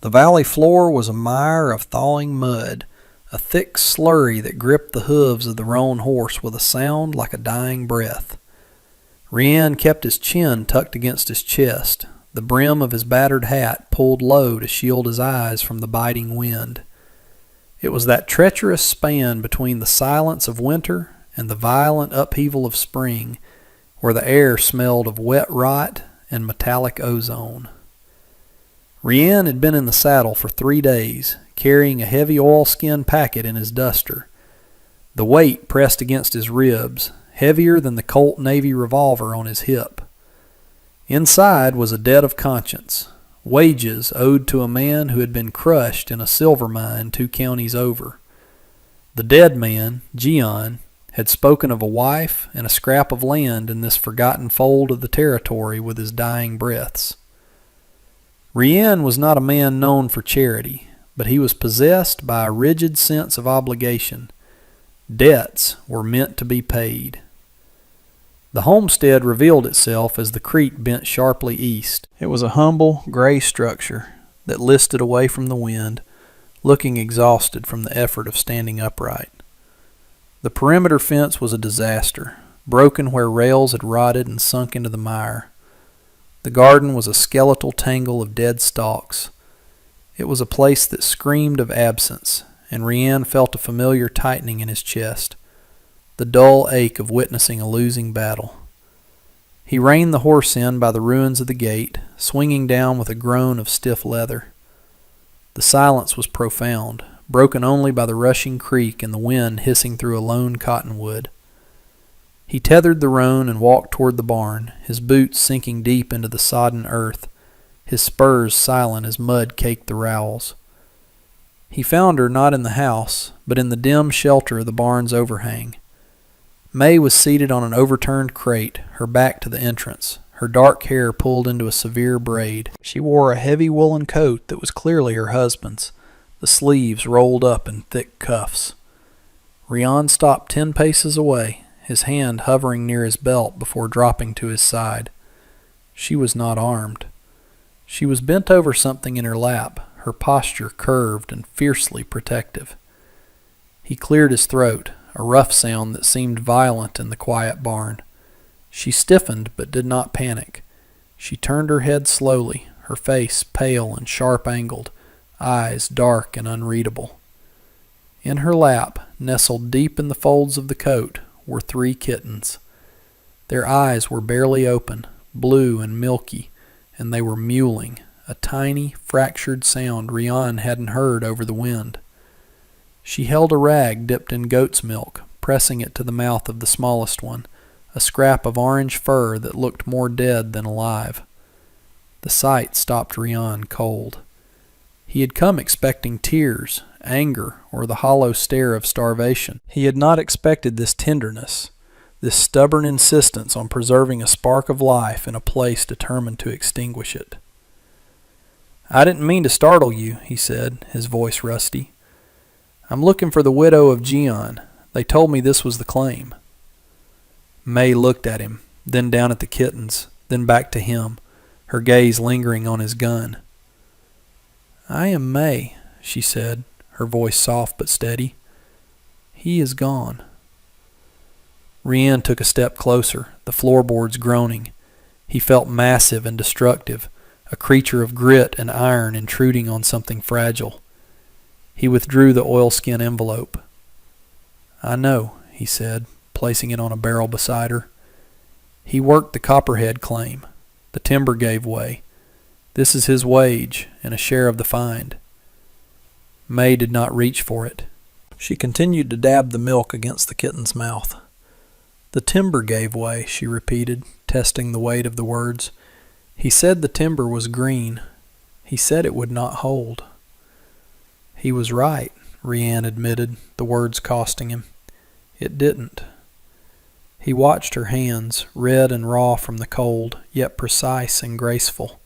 The valley floor was a mire of thawing mud, a thick slurry that gripped the hooves of the roan horse with a sound like a dying breath. Rian kept his chin tucked against his chest, the brim of his battered hat pulled low to shield his eyes from the biting wind. It was that treacherous span between the silence of winter and the violent upheaval of spring, where the air smelled of wet rot and metallic ozone. Rian had been in the saddle for 3 days, carrying a heavy oilskin packet in his duster. The weight pressed against his ribs, heavier than the Colt Navy revolver on his hip. Inside was a debt of conscience, wages owed to a man who had been crushed in a silver mine 2 counties over. The dead man, Gian, had spoken of a wife and a scrap of land in this forgotten fold of the territory with his dying breaths. Rian was not a man known for charity, but he was possessed by a rigid sense of obligation. Debts were meant to be paid. The homestead revealed itself as the creek bent sharply east. It was a humble, gray structure that listed away from the wind, looking exhausted from the effort of standing upright. The perimeter fence was a disaster, broken where rails had rotted and sunk into the mire. The garden was a skeletal tangle of dead stalks. It was a place that screamed of absence, and Rian felt a familiar tightening in his chest, the dull ache of witnessing a losing battle. He reined the horse in by the ruins of the gate, swinging down with a groan of stiff leather. The silence was profound, broken only by the rushing creek and the wind hissing through a lone cottonwood. He tethered the roan and walked toward the barn, his boots sinking deep into the sodden earth, his spurs silent as mud caked the rowels. He found her not in the house, but in the dim shelter of the barn's overhang. May was seated on an overturned crate, her back to the entrance, her dark hair pulled into a severe braid. She wore a heavy woolen coat that was clearly her husband's, the sleeves rolled up in thick cuffs. Rian stopped 10 paces away, his hand hovering near his belt before dropping to his side. She was not armed. She was bent over something in her lap, her posture curved and fiercely protective. He cleared his throat, a rough sound that seemed violent in the quiet barn. She stiffened but did not panic. She turned her head slowly, her face pale and sharp-angled, eyes dark and unreadable. In her lap, nestled deep in the folds of the coat, were 3 kittens. Their eyes were barely open, blue and milky, and they were mewling, a tiny, fractured sound Rian hadn't heard over the wind. She held a rag dipped in goat's milk, pressing it to the mouth of the smallest one, a scrap of orange fur that looked more dead than alive. The sight stopped Rian cold. He had come expecting tears, anger, or the hollow stare of starvation. He had not expected this tenderness, this stubborn insistence on preserving a spark of life in a place determined to extinguish it. "I didn't mean to startle you," he said, his voice rusty. "I'm looking for the widow of Gian. They told me this was the claim." May looked at him, then down at the kittens, then back to him, her gaze lingering on his gun. "I am May," she said, her voice soft but steady. "He is gone." Rian took a step closer, the floorboards groaning. He felt massive and destructive, a creature of grit and iron intruding on something fragile. He withdrew the oilskin envelope. "I know," he said, placing it on a barrel beside her. "He worked the Copperhead claim. The timber gave way. This is his wage and a share of the find." May did not reach for it. She continued to dab the milk against the kitten's mouth. "The timber gave way," she repeated, testing the weight of the words. "He said the timber was green. He said it would not hold." "He was right," Rian admitted, the words costing him. "It didn't." He watched her hands, red and raw from the cold, yet precise and graceful.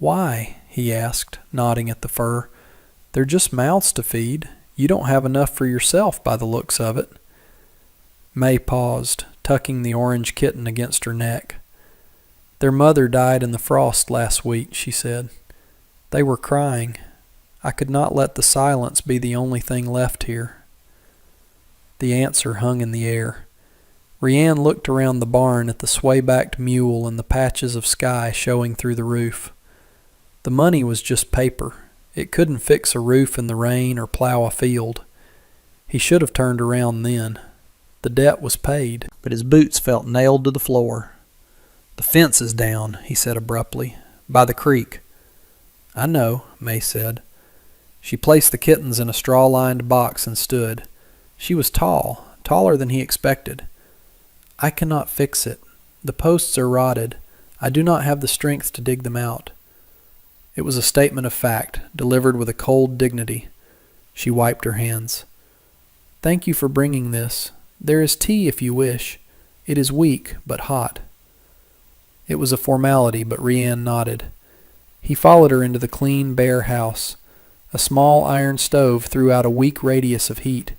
"Why?" he asked, nodding at the fur. "They're just mouths to feed. You don't have enough for yourself by the looks of it." May paused, tucking the orange kitten against her neck. "Their mother died in the frost last week," she said. They were crying. I could not let the silence be the only thing left here. The answer hung in the air. Rianne looked around the barn at the sway-backed mule and the patches of sky showing through the roof. The money was just paper. It couldn't fix a roof in the rain or plow a field. He should have turned around then. The debt was paid, but his boots felt nailed to the floor. "The fence is down," he said abruptly, "by the creek." "I know," May said. She placed the kittens in a straw-lined box and stood. She was tall, taller than he expected. "I cannot fix it. The posts are rotted. I do not have the strength to dig them out." It was a statement of fact, delivered with a cold dignity. She wiped her hands. "Thank you for bringing this. There is tea if you wish. It is weak, but hot." It was a formality, but Rianne nodded. He followed her into the clean, bare house. A small iron stove threw out a weak radius of heat.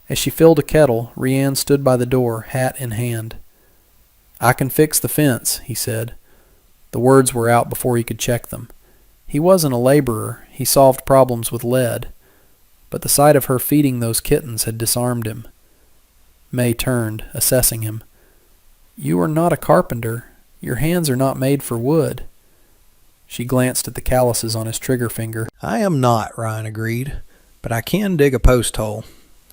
As she filled a kettle, Rianne stood by the door, hat in hand. "I can fix the fence," he said. The words were out before he could check them. He wasn't a laborer. He solved problems with lead. But the sight of her feeding those kittens had disarmed him. May turned, assessing him. "You are not a carpenter. Your hands are not made for wood." She glanced at the calluses on his trigger finger. "I am not," Ryan agreed, "but I can dig a post hole,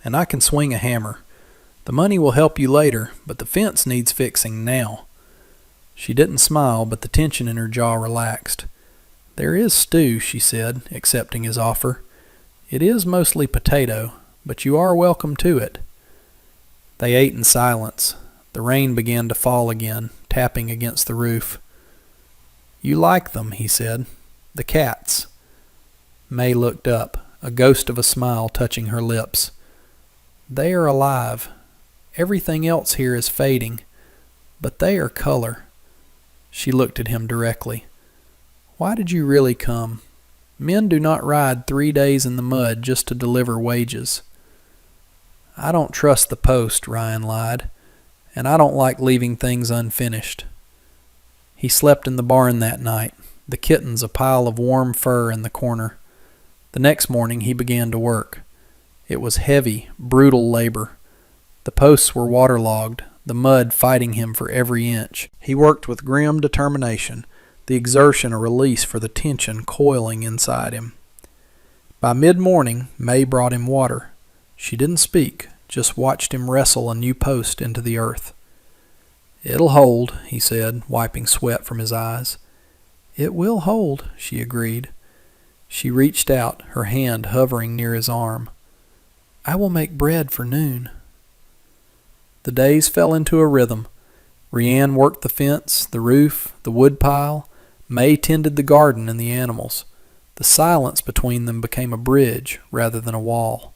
and I can swing a hammer. The money will help you later, but the fence needs fixing now." She didn't smile, but the tension in her jaw relaxed. "There is stew," she said, accepting his offer. "It is mostly potato, but you are welcome to it." They ate in silence. The rain began to fall again, tapping against the roof. "You like them," he said. "The cats." May looked up, a ghost of a smile touching her lips. "They are alive. Everything else here is fading, but they are color." She looked at him directly. "Why did you really come? Men do not ride 3 days in the mud just to deliver wages." "I don't trust the post," Ryan lied, "and I don't like leaving things unfinished." He slept in the barn that night, the kittens a pile of warm fur in the corner. The next morning he began to work. It was heavy, brutal labor. The posts were waterlogged, the mud fighting him for every inch. He worked with grim determination, the exertion a release for the tension coiling inside him. By mid-morning, May brought him water. She didn't speak, just watched him wrestle a new post into the earth. "It'll hold," he said, wiping sweat from his eyes. "It will hold," she agreed. She reached out, her hand hovering near his arm. "I will make bread for noon." The days fell into a rhythm. Rianne worked the fence, the roof, the woodpile. May tended the garden and the animals. The silence between them became a bridge rather than a wall.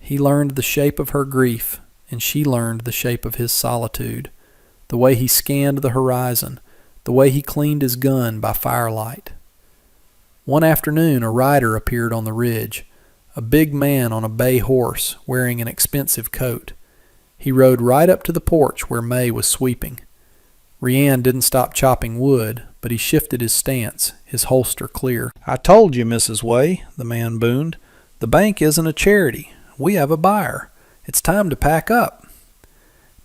He learned the shape of her grief, and she learned the shape of his solitude, the way he scanned the horizon, the way he cleaned his gun by firelight. One afternoon a rider appeared on the ridge, a big man on a bay horse wearing an expensive coat. He rode right up to the porch where May was sweeping. Rianne didn't stop chopping wood, but he shifted his stance, his holster clear. "I told you, Mrs. Way," the man boomed. "The bank isn't a charity. We have a buyer. It's time to pack up."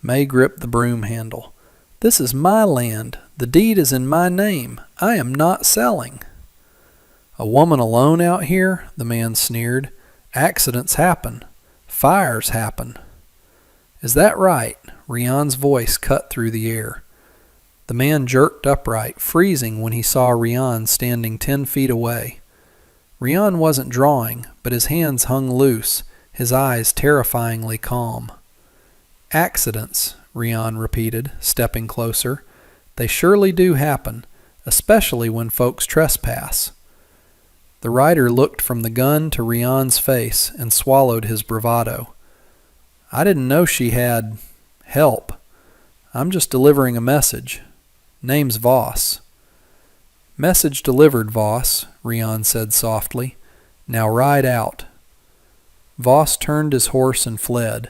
May gripped the broom handle. "This is my land. The deed is in my name. I am not selling." "A woman alone out here?" the man sneered. "Accidents happen. Fires happen." "Is that right?" Rianne's voice cut through the air. The man jerked upright, freezing when he saw Rianne standing 10 feet away. Rianne wasn't drawing, but his hands hung loose, his eyes terrifyingly calm. "Accidents," Rianne repeated, stepping closer. "They surely do happen, especially when folks trespass." The rider looked from the gun to Rianne's face and swallowed his bravado. "I didn't know she had help. I'm just delivering a message. Name's Voss." "Message delivered, Voss," Rianne said softly. "Now ride out." Voss turned his horse and fled.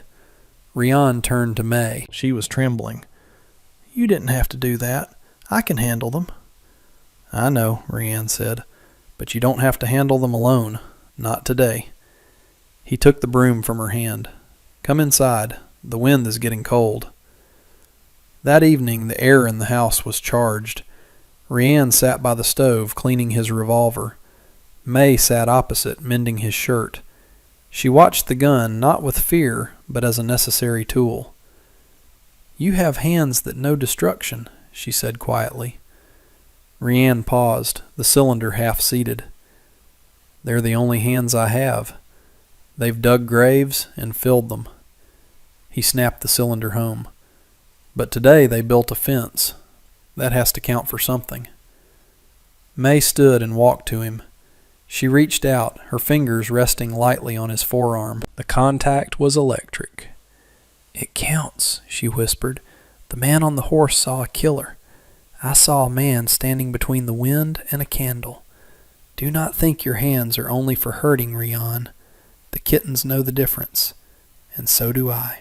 Rianne turned to May. She was trembling. "You didn't have to do that. I can handle them." "I know," Rianne said. but you don't have to handle them alone. Not today. He took the broom from her hand. Come inside. The wind is getting cold. That evening, the air in the house was charged. Rianne sat by the stove, cleaning his revolver. May sat opposite, mending his shirt. She watched the gun, not with fear, but as a necessary tool. You have hands that know destruction, she said quietly. Rianne paused, the cylinder half-seated. They're the only hands I have. They've dug graves and filled them. He snapped the cylinder home. But today they built a fence. That has to count for something. May stood and walked to him. She reached out, her fingers resting lightly on his forearm. The contact was electric. It counts, she whispered. The man on the horse saw a killer. I saw a man standing between the wind and a candle. Do not think your hands are only for hurting, Rianne. The kittens know the difference, and so do I.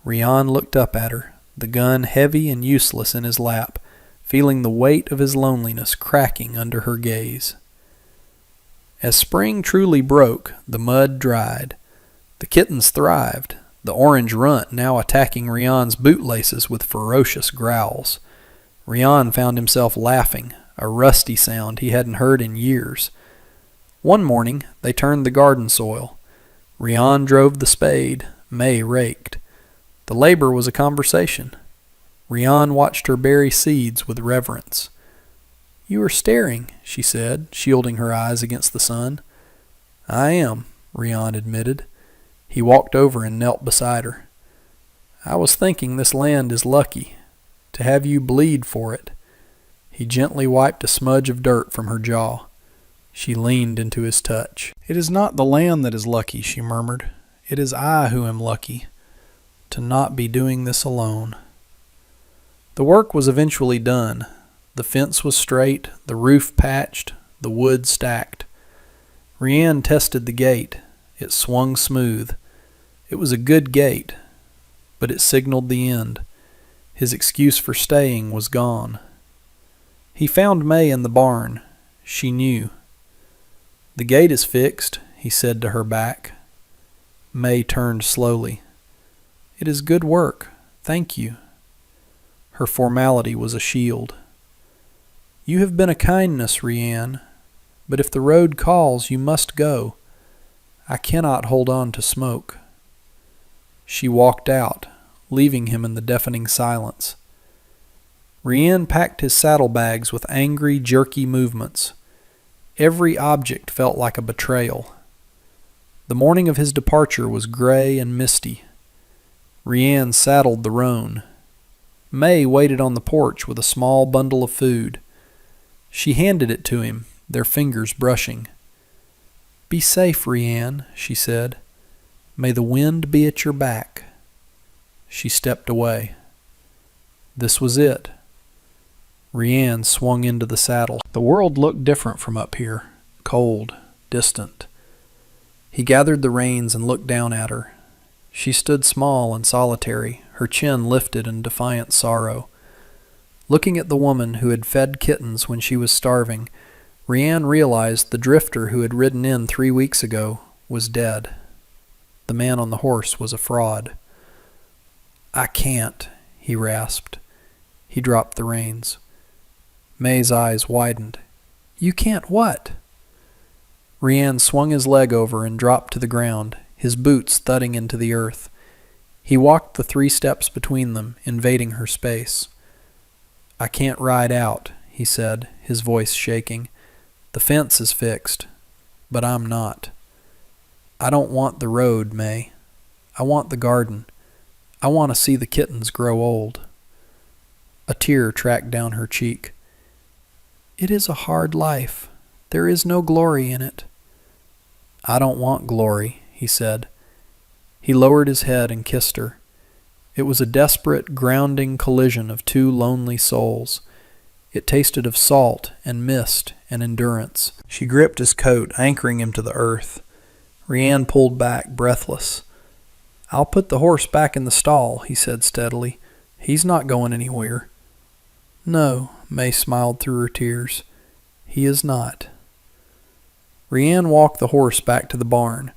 Rianne looked up at her, the gun heavy and useless in his lap, feeling the weight of his loneliness cracking under her gaze. As spring truly broke, the mud dried. The kittens thrived, the orange runt now attacking Rianne's bootlaces with ferocious growls. Rianne found himself laughing, a rusty sound he hadn't heard in years. One morning, they turned the garden soil. Rianne drove the spade, May raked. The labor was a conversation. Rianne watched her bury seeds with reverence. You are staring, she said, shielding her eyes against the sun. I am, Rianne admitted. He walked over and knelt beside her. I was thinking this land is lucky, to have you bleed for it. He gently wiped a smudge of dirt from her jaw. She leaned into his touch. It is not the land that is lucky, she murmured. It is I who am lucky, to not be doing this alone. The work was eventually done. The fence was straight, the roof patched, the wood stacked. Rianne tested the gate. It swung smooth. It was a good gate, but it signaled the end. His excuse for staying was gone. He found May in the barn. She knew. The gate is fixed, he said to her back. May turned slowly. It is good work. Thank you. Her formality was a shield. You have been a kindness, Rianne, but if the road calls, you must go. I cannot hold on to smoke. She walked out, leaving him in the deafening silence. Rianne packed his saddlebags with angry, jerky movements. Every object felt like a betrayal. The morning of his departure was gray and misty. Rianne saddled the roan. May waited on the porch with a small bundle of food. She handed it to him, their fingers brushing. Be safe, Rianne, she said. May the wind be at your back. She stepped away. This was it. Rianne swung into the saddle. The world looked different from up here, cold, distant. He gathered the reins and looked down at her. She stood small and solitary, her chin lifted in defiant sorrow. Looking at the woman who had fed kittens when she was starving, Rianne realized the drifter who had ridden in 3 weeks ago was dead. The man on the horse was a fraud. I can't, he rasped. He dropped the reins. May's eyes widened. You can't what? Rianne swung his leg over and dropped to the ground, his boots thudding into the earth. He walked the 3 steps between them, invading her space. I can't ride out, he said, his voice shaking. The fence is fixed, but I'm not. I don't want the road, May. I want the garden. I want to see the kittens grow old. A tear tracked down her cheek. It is a hard life. There is no glory in it. I don't want glory, he said. He lowered his head and kissed her. It was a desperate, grounding collision of 2 lonely souls. It tasted of salt and mist and endurance. She gripped his coat, anchoring him to the earth. Rianne pulled back, breathless. I'll put the horse back in the stall, he said steadily. He's not going anywhere. No, May smiled through her tears. He is not. Rian walked the horse back to the barn.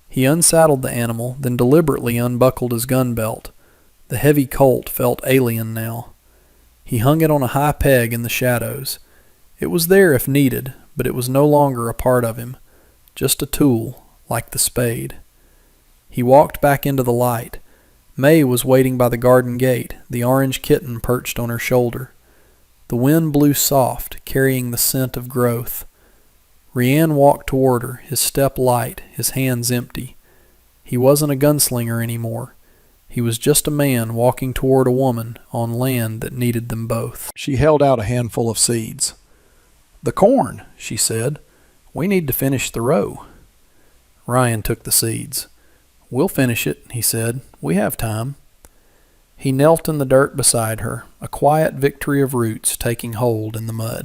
He unsaddled the animal, then deliberately unbuckled his gun belt. The heavy Colt felt alien now. He hung it on a high peg in the shadows. It was there if needed, but it was no longer a part of him. Just a tool, like the spade. He walked back into the light. May was waiting by the garden gate, the orange kitten perched on her shoulder. The wind blew soft, carrying the scent of growth. Rian walked toward her, his step light, his hands empty. He wasn't a gunslinger anymore. He was just a man walking toward a woman on land that needed them both. She held out a handful of seeds. "The corn," she said. "We need to finish the row." Ryan took the seeds. "We'll finish it," he said. "We have time." He knelt in the dirt beside her, a quiet victory of roots taking hold in the mud.